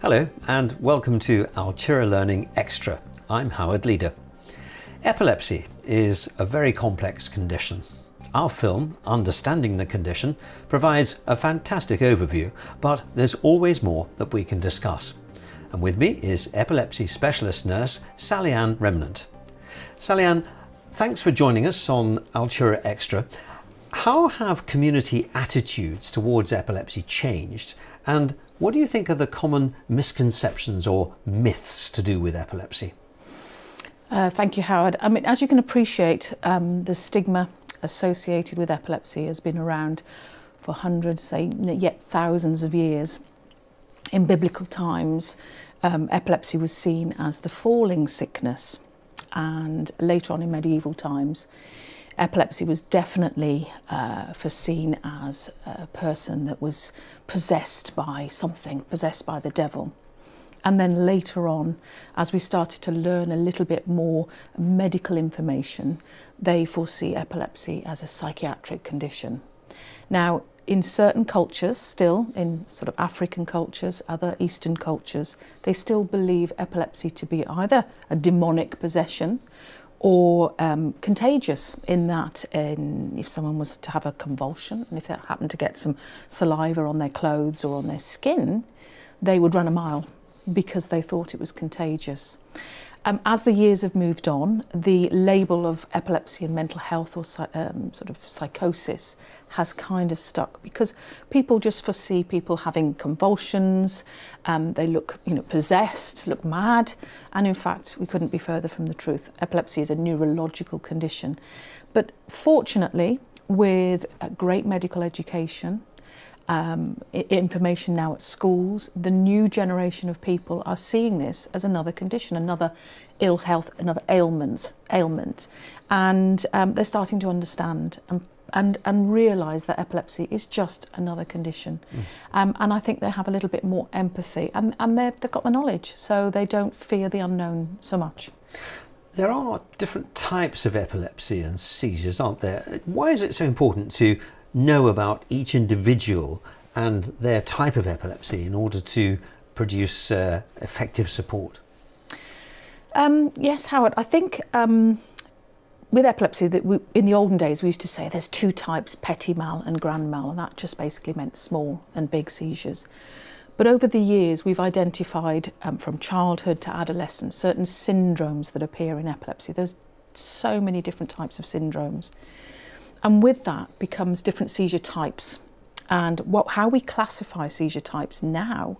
Hello and welcome to Altura Learning Extra. I'm Howard Leader. Epilepsy is a very complex condition. Our film, Understanding the Condition, provides a fantastic overview, but there's always more that we can discuss. And with me is epilepsy specialist nurse Sally-Ann Remnant. Sally-Ann, thanks for joining us on Altura Extra. How have community attitudes towards epilepsy changed, and what do you think are the common misconceptions or myths to do with epilepsy? Thank you, Howard. I mean, as you can appreciate, the stigma associated with epilepsy has been around for hundreds, say, yet thousands of years. In biblical times, epilepsy was seen as the falling sickness, and later on in medieval times, epilepsy was definitely foreseen as a person that was possessed by something, possessed by the devil. And then later on, as we started to learn a little bit more medical information, they foresee epilepsy as a psychiatric condition. Now, in certain cultures, still in sort of African cultures, other Eastern cultures, they still believe epilepsy to be either a demonic possession or contagious, in that if someone was to have a convulsion and if they happened to get some saliva on their clothes or on their skin, they would run a mile because they thought it was contagious. As the years have moved on, the label of epilepsy and mental health or sort of psychosis has kind of stuck, because people just foresee people having convulsions, they look possessed, look mad, and in fact we couldn't be further from the truth. Epilepsy is a neurological condition. But fortunately, with great medical education, information now at schools, the new generation of people are seeing this as another condition, another ill health, another ailment, and they're starting to understand and realise that epilepsy is just another condition. And I think they have a little bit more empathy, and they've got the knowledge, so they don't fear the unknown so much. There are different types of epilepsy and seizures, aren't there? Why is it so important to know about each individual and their type of epilepsy in order to produce effective support? Yes, Howard, I think with epilepsy, in the olden days we used to say there's two types, petit mal and grand mal, and that just basically meant small and big seizures. But over the years we've identified from childhood to adolescence certain syndromes that appear in epilepsy. There's so many different types of syndromes. And with that becomes different seizure types. And how we classify seizure types now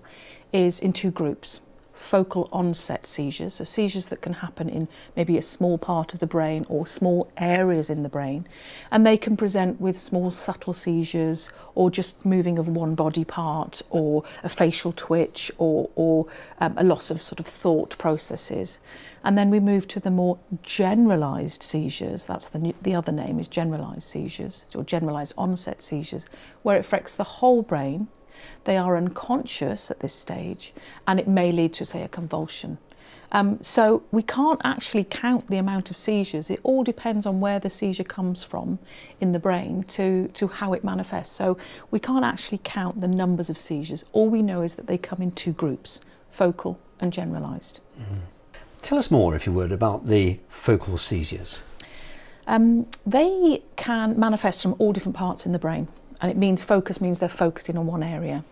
is in two groups. Focal onset seizures, so seizures that can happen in maybe a small part of the brain or small areas in the brain. And they can present with small subtle seizures, or just moving of one body part, or a facial twitch, or a loss of sort of thought processes. And then we move to the more generalised seizures. That's the other name is generalised seizures, or generalised onset seizures, where it affects the whole brain. They are unconscious at this stage, and it may lead to, say, a convulsion. So we can't actually count the amount of seizures. It all depends on where the seizure comes from in the brain to how it manifests. So we can't actually count the numbers of seizures. All we know is that they come in two groups, focal and generalised. Tell us more, if you would, about the focal seizures. They can manifest from all different parts in the brain, and it means focus means they're focusing on one area.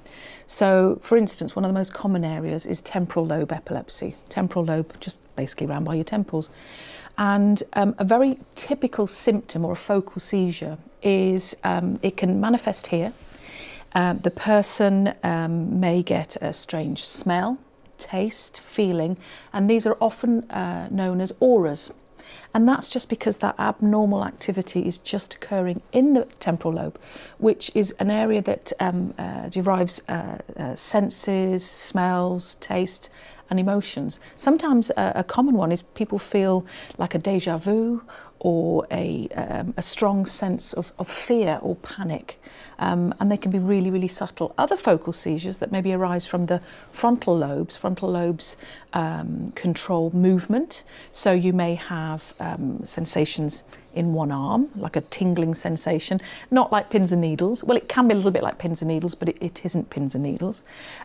So, for instance, one of the most common areas is temporal lobe epilepsy. Temporal lobe, just basically around by your temples. And a very typical symptom or a focal seizure is it can manifest here. The person may get a strange smell, taste, feeling, and these are often known as auras. And that's just because that abnormal activity is just occurring in the temporal lobe, which is an area that derives senses, smells, taste, and emotions. Sometimes a common one is people feel like a déjà vu or a strong sense of fear or panic. And they can be really, really subtle. Other focal seizures that maybe arise from the frontal lobes control movement. So you may have sensations in one arm, like a tingling sensation, not like pins and needles. Well, it can be a little bit like pins and needles, but it isn't pins and needles.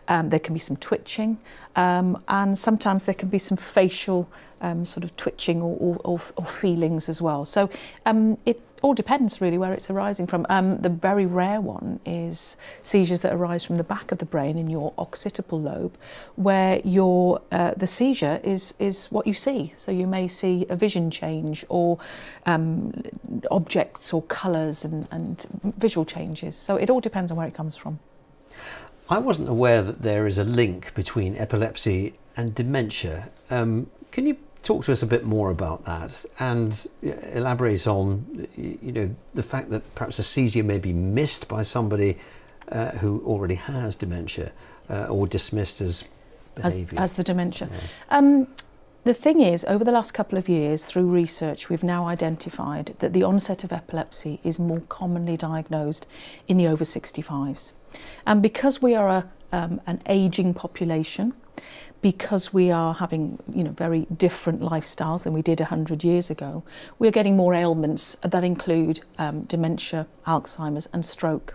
There can be some twitching, and sometimes there can be some facial sort of twitching or feelings as well. So it all depends really where it's arising from. The very rare one is seizures that arise from the back of the brain in your occipital lobe, where the seizure is what you see. So you may see a vision change or objects or colours and visual changes. So it all depends on where it comes from. I wasn't aware that there is a link between epilepsy and dementia. Can you talk to us a bit more about that and elaborate on, the fact that perhaps a seizure may be missed by somebody who already has dementia or dismissed as behaviour? As the dementia. Yeah. The thing is, over the last couple of years, through research, we've now identified that the onset of epilepsy is more commonly diagnosed in the over 65s. And because we are an ageing population, because we are having very different lifestyles than we did 100 years ago, we're getting more ailments that include dementia, Alzheimer's and stroke.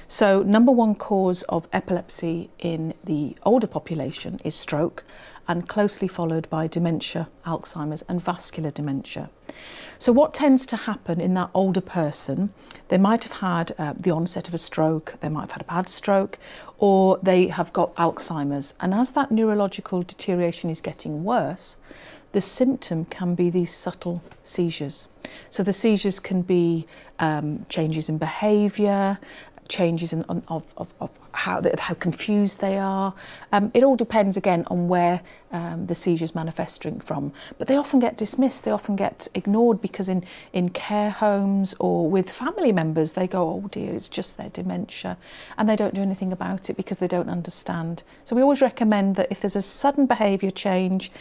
So number one cause of epilepsy in the older population is stroke, and closely followed by dementia, Alzheimer's and vascular dementia. So what tends to happen in that older person, they might have had the onset of a stroke, they might have had a bad stroke, or they have got Alzheimer's. And as that neurological deterioration is getting worse, the symptom can be these subtle seizures. So the seizures can be changes in behaviour, changes of how confused they are. It all depends again on where the seizure's manifesting from. But they often get dismissed, they often get ignored because in care homes or with family members, they go, oh dear, it's just their dementia. And they don't do anything about it because they don't understand. So we always recommend that if there's a sudden behaviour change,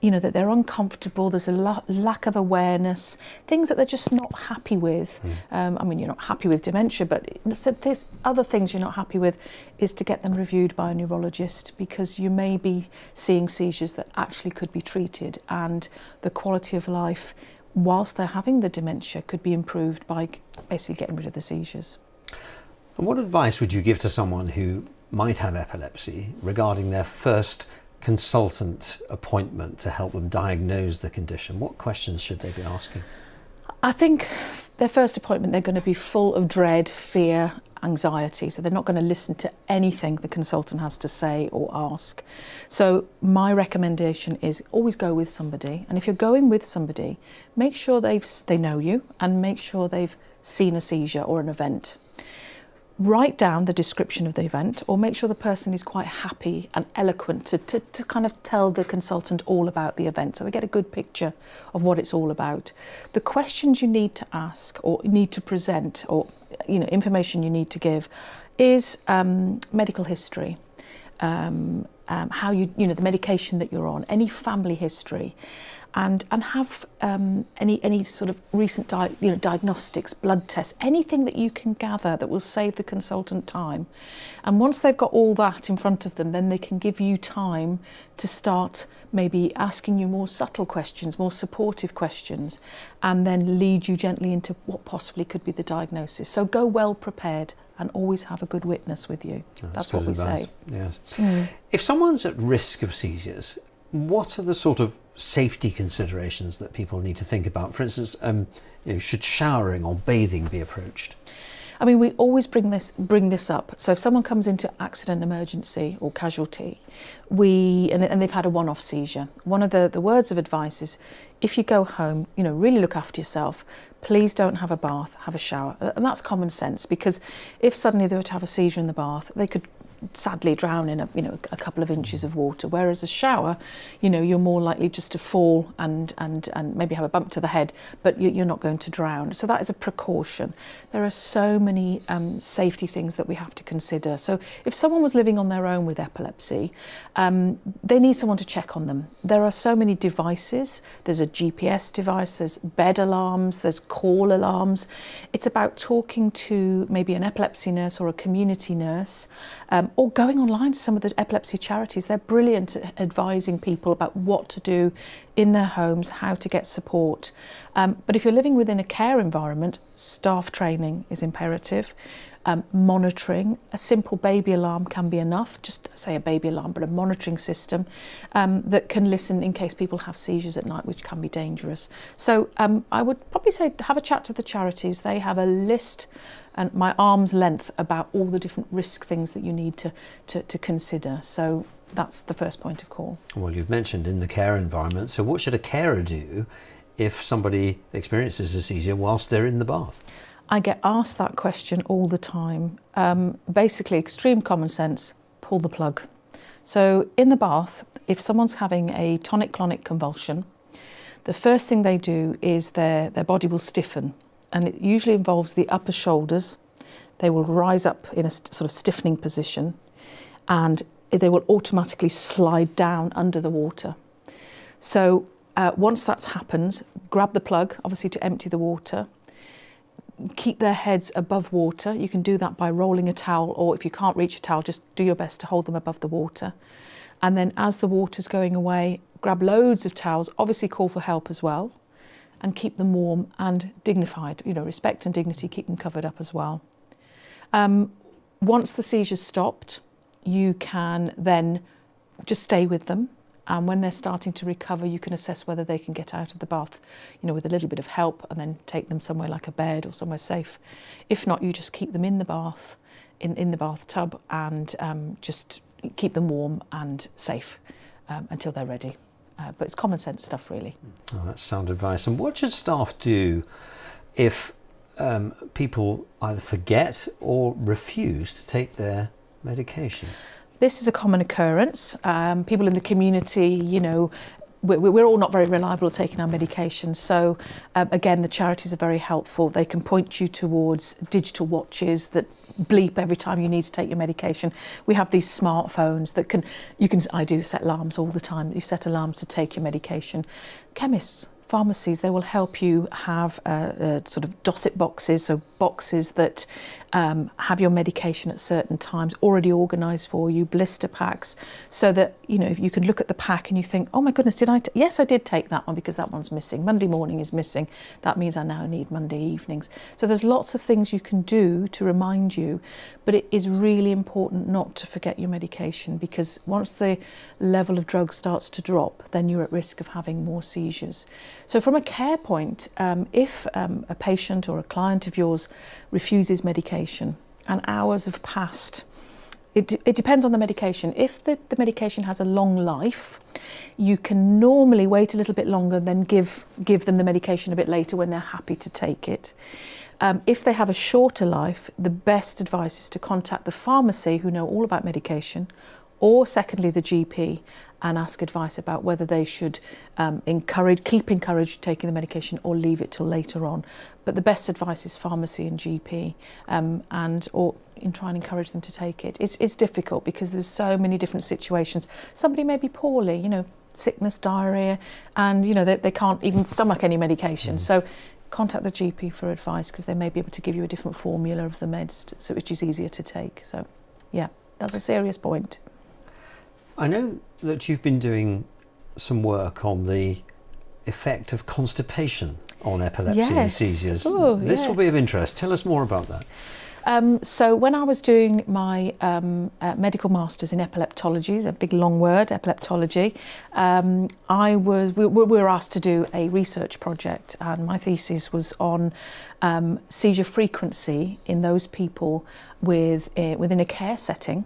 that they're uncomfortable, there's a lack of awareness, things that they're just not happy with. You're not happy with dementia, but there's other things you're not happy with, is to get them reviewed by a neurologist, because you may be seeing seizures that actually could be treated, and the quality of life whilst they're having the dementia could be improved by basically getting rid of the seizures. And what advice would you give to someone who might have epilepsy regarding their first consultant appointment to help them diagnose the condition? What questions should they be asking? I think their first appointment, they're going to be full of dread, fear, anxiety, so they're not going to listen to anything the consultant has to say or ask. So my recommendation is always go with somebody, and if you're going with somebody, make sure they know you and make sure they've seen a seizure or an event. Write down the description of the event, or make sure the person is quite happy and eloquent to kind of tell the consultant all about the event, so we get a good picture of what it's all about. The questions you need to ask or need to present, or information you need to give, is medical history, how the medication that you're on, any family history, and have any sort of recent diagnostics, blood tests, anything that you can gather that will save the consultant time. And once they've got all that in front of them, then they can give you time to start maybe asking you more subtle questions, more supportive questions, and then lead you gently into what possibly could be the diagnosis. So go well prepared and always have a good witness with you. That's what we say. Yes. If someone's at risk of seizures, what are the sort of safety considerations that people need to think about? For instance, should showering or bathing be approached? I mean, we always bring this up. So if someone comes into accident, emergency or casualty, and they've had a one-off seizure, one of the words of advice is, if you go home, really look after yourself. Please don't have a bath, have a shower. And that's common sense, because if suddenly they were to have a seizure in the bath, they could sadly drown in a couple of inches of water, whereas a shower, you're more likely just to fall and maybe have a bump to the head, but you're not going to drown. So that is a precaution. There are so many safety things that we have to consider. So if someone was living on their own with epilepsy, they need someone to check on them. There are so many devices. There's a GPS device, there's bed alarms, there's call alarms. It's about talking to maybe an epilepsy nurse or a community nurse, or going online to some of the epilepsy charities. They're brilliant at advising people about what to do in their homes, how to get support. But if you're living within a care environment, staff training is imperative. Monitoring, a simple baby alarm can be enough, just say a baby alarm, but a monitoring system that can listen in case people have seizures at night, which can be dangerous. So I would probably say have a chat to the charities. They have a list and my arm's length about all the different risk things that you need to consider. So that's the first point of call. Well, you've mentioned in the care environment, so what should a carer do if somebody experiences a seizure whilst they're in the bath? I get asked that question all the time. Basically, extreme common sense, pull the plug. So in the bath, if someone's having a tonic-clonic convulsion, the first thing they do is their body will stiffen, and it usually involves the upper shoulders. They will rise up in a sort of stiffening position, and they will automatically slide down under the water. So once that's happened, grab the plug, obviously to empty the water. Keep their heads above water. You can do that by rolling a towel, or if you can't reach a towel, just do your best to hold them above the water. And then as the water's going away, grab loads of towels, obviously call for help as well, and keep them warm and dignified. You know, respect and dignity, keep them covered up as well. Once the seizure's stopped, you can then just stay with them. And when they're starting to recover, you can assess whether they can get out of the bath, you know, with a little bit of help, and then take them somewhere like a bed or somewhere safe. If not, you just keep them in the bath, in the bathtub, and just keep them warm and safe until they're ready. But it's common sense stuff, really. Oh, that's sound advice. And what should staff do if people either forget or refuse to take their medication? This is a common occurrence. People in the community, you know, we're all not very reliable at taking our medication. So again, the charities are very helpful. They can point you towards digital watches that bleep every time you need to take your medication. We have these smartphones that I do set alarms all the time. You set alarms to take your medication. Chemists, pharmacies, they will help you have sort of docet boxes, so boxes that have your medication at certain times already organised for you, blister packs, so that, you know, you can look at the pack and you think, oh my goodness, yes, I did take that one because that one's missing. Monday morning is missing. That means I now need Monday evenings. So there's lots of things you can do to remind you, but it is really important not to forget your medication, because once the level of drug starts to drop, then you're at risk of having more seizures. So from a care point, if a patient or a client of yours refuses medication and hours have passed, it depends on the medication. If the medication has a long life, you can normally wait a little bit longer, then give them the medication a bit later when they're happy to take it. If they have a shorter life, the best advice is to contact the pharmacy, who know all about medication, or secondly the GP, and ask advice about whether they should keep encouraged taking the medication or leave it till later on. But the best advice is pharmacy and GP, or try and encourage them to take it. It's difficult because there's so many different situations. Somebody may be poorly, you know, sickness, diarrhea, and you know they can't even stomach any medication. So contact the GP for advice, because they may be able to give you a different formula of the meds, so which is easier to take. So yeah, that's a serious point. I know that you've been doing some work on the effect of constipation on epilepsy and seizures. This will be of interest. Tell us more about that. So when I was doing my medical masters in epileptology, it's a big long word, epileptology, we were asked to do a research project, and my thesis was on seizure frequency in those people within a care setting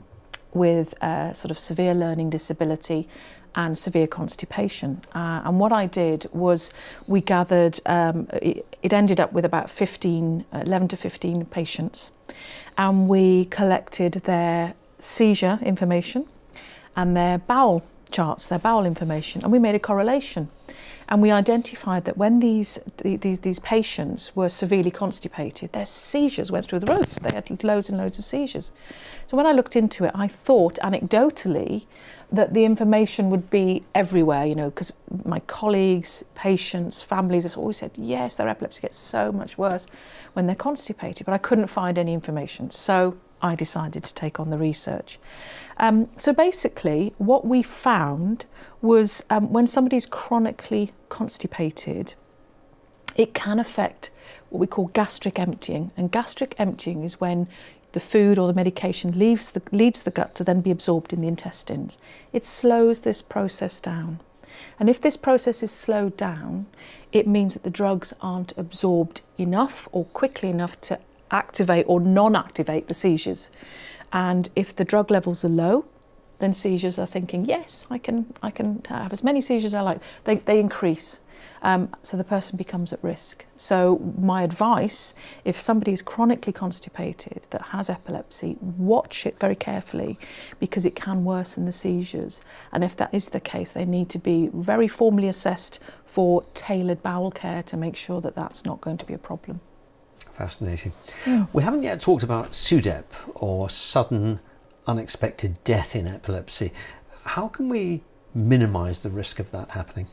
with sort of severe learning disability and severe constipation. And what I did was we gathered, it ended up with about 11 to 15 patients, and we collected their seizure information and their bowel charts, their bowel information, and we made a correlation. And we identified that when these patients were severely constipated, their seizures went through the roof. They had loads and loads of seizures. So when I looked into it, I thought anecdotally that the information would be everywhere, you know, because my colleagues, patients, families have always said, yes, their epilepsy gets so much worse when they're constipated, but I couldn't find any information. So I decided to take on the research. So basically what we found was when somebody's chronically constipated, it can affect what we call gastric emptying. And gastric emptying is when the food or the medication leads the gut to then be absorbed in the intestines. It slows this process down. And if this process is slowed down, it means that the drugs aren't absorbed enough or quickly enough to activate or non-activate the seizures. And if the drug levels are low, then seizures are thinking, yes, I can have as many seizures as I like. They increase. So the person becomes at risk. So my advice, if somebody is chronically constipated that has epilepsy, watch it very carefully because it can worsen the seizures. And if that is the case, they need to be very formally assessed for tailored bowel care to make sure that that's not going to be a problem. Fascinating. We haven't yet talked about SUDEP, or sudden unexpected death in epilepsy. How can we minimise the risk of that happening?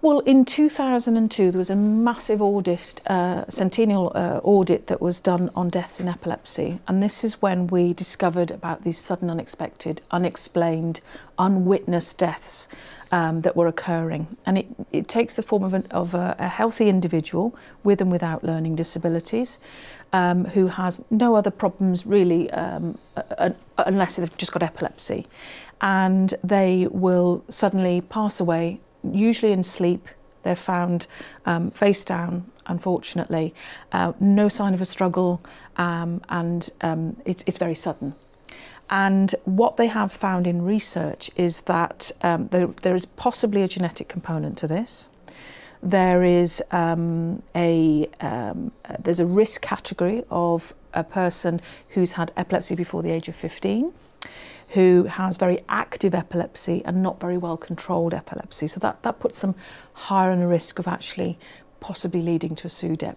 Well, in 2002, there was a massive audit, centennial audit that was done on deaths in epilepsy. And this is when we discovered about these sudden, unexpected, unexplained, unwitnessed deaths that were occurring. And it takes the form of a healthy individual with and without learning disabilities who has no other problems really unless they've just got epilepsy. And they will suddenly pass away, usually in sleep. They're found face down, unfortunately, no sign of a struggle, and it's very sudden. And what they have found in research is that there is possibly a genetic component to this. There is there's a risk category of a person who's had epilepsy before the age of 15, who has very active epilepsy and not very well controlled epilepsy. So that puts them higher in a risk of actually possibly leading to a SUDEP.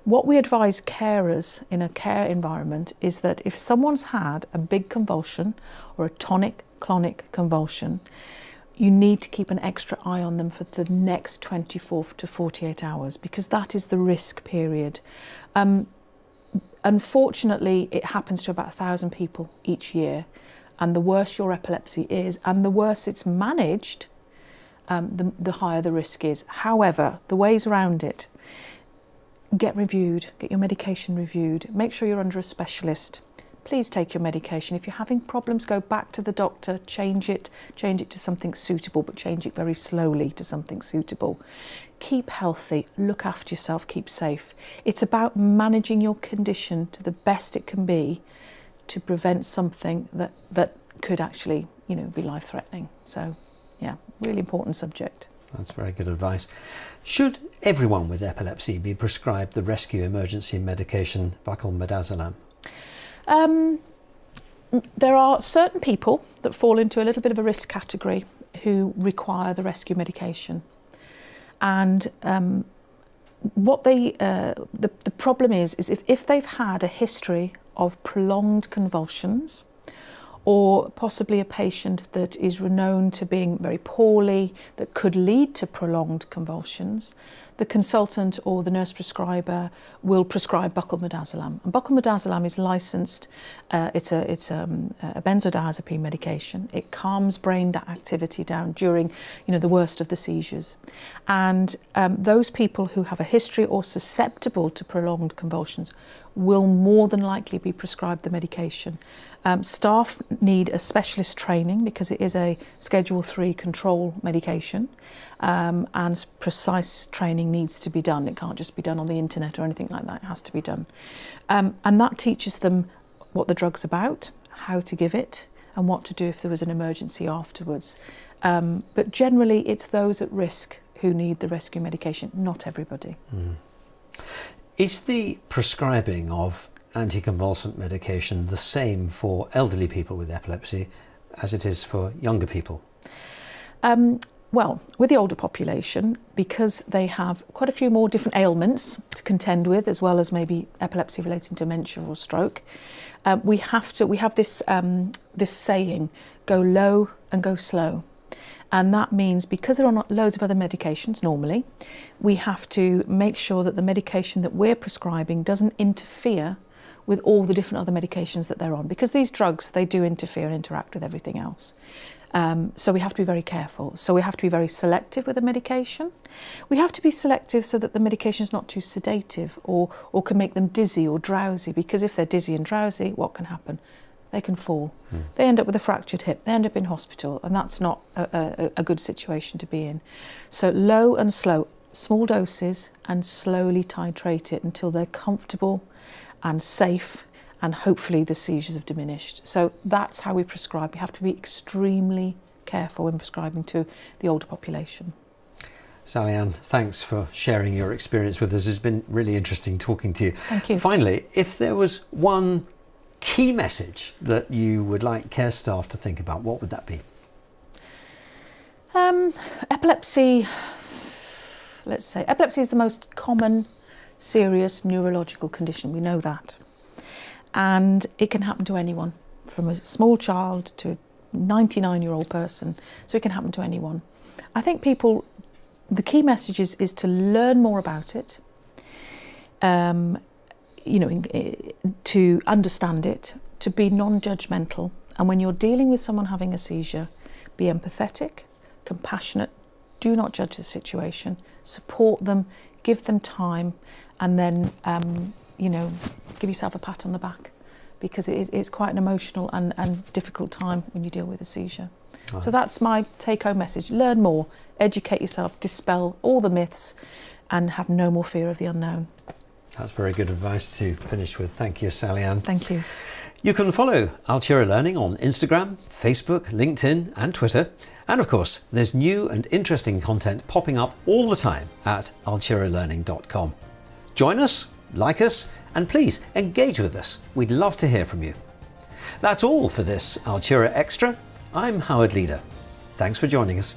What we advise carers in a care environment is that if someone's had a big convulsion or a tonic-clonic convulsion, you need to keep an extra eye on them for the next 24 to 48 hours because that is the risk period. Unfortunately, it happens to about 1,000 people each year. And the worse your epilepsy is, and the worse it's managed, the higher the risk is. However, the ways around it: get reviewed, get your medication reviewed, make sure you're under a specialist. Please take your medication. If you're having problems, go back to the doctor, change it to something suitable, but change it very slowly to something suitable. Keep healthy, look after yourself, keep safe. It's about managing your condition to the best it can be to prevent something that could actually, be life-threatening. So, yeah, really important subject. That's very good advice. Should everyone with epilepsy be prescribed the rescue emergency medication Buccal Midazolam? There are certain people that fall into a little bit of a risk category who require the rescue medication. And what the problem is if they've had a history of prolonged convulsions, or possibly a patient that is known to being very poorly, that could lead to prolonged convulsions, the consultant or the nurse prescriber will prescribe Buccal Midazolam. And Buccal Midazolam is licensed. It's a benzodiazepine medication. It calms brain activity down during, the worst of the seizures. And those people who have a history or susceptible to prolonged convulsions will more than likely be prescribed the medication. Staff need a specialist training because it is a Schedule 3 control medication, and precise training needs to be done. It can't just be done on the internet or anything like that. It has to be done. And that teaches them what the drug's about, how to give it, and what to do if there was an emergency afterwards. But generally, it's those at risk who need the rescue medication, not everybody. Is the prescribing of anticonvulsant medication the same for elderly people with epilepsy as it is for younger people? Well, with the older population, because they have quite a few more different ailments to contend with, as well as maybe epilepsy relating to dementia or stroke, we have this saying, go low and go slow. And that means because there are not loads of other medications normally, we have to make sure that the medication that we're prescribing doesn't interfere with all the different other medications that they're on, because these drugs, they do interfere and interact with everything else. So we have to be very careful. So we have to be very selective with the medication. We have to be selective so that the medication is not too sedative or can make them dizzy or drowsy, because if they're dizzy and drowsy, what can happen? They can fall. They end up with a fractured hip. They end up in hospital, and that's not a good situation to be in. So low and slow, small doses, and slowly titrate it until they're comfortable and safe, and hopefully the seizures have diminished. So that's how we prescribe. We have to be extremely careful when prescribing to the older population. Sally-Ann, thanks for sharing your experience with us. It's been really interesting talking to you. Thank you. Finally, if there was one key message that you would like care staff to think about, what would that be? Epilepsy, let's say, epilepsy is the most common serious neurological condition. We know that. And it can happen to anyone, from a small child to a 99-year-old person. So it can happen to anyone. I think the key message is to learn more about it, to understand it, to be non-judgmental. And when you're dealing with someone having a seizure, be empathetic, compassionate, do not judge the situation, support them, give them time, and then, give yourself a pat on the back, because it's quite an emotional and difficult time when you deal with a seizure. Nice. So that's my take-home message. Learn more, educate yourself, dispel all the myths, and have no more fear of the unknown. That's very good advice to finish with. Thank you, Sally-Ann. Thank you. You can follow Altura Learning on Instagram, Facebook, LinkedIn and Twitter. And of course, there's new and interesting content popping up all the time at alturalearning.com. Join us, like us, and please engage with us. We'd love to hear from you. That's all for this Altura Extra. I'm Howard Leader. Thanks for joining us.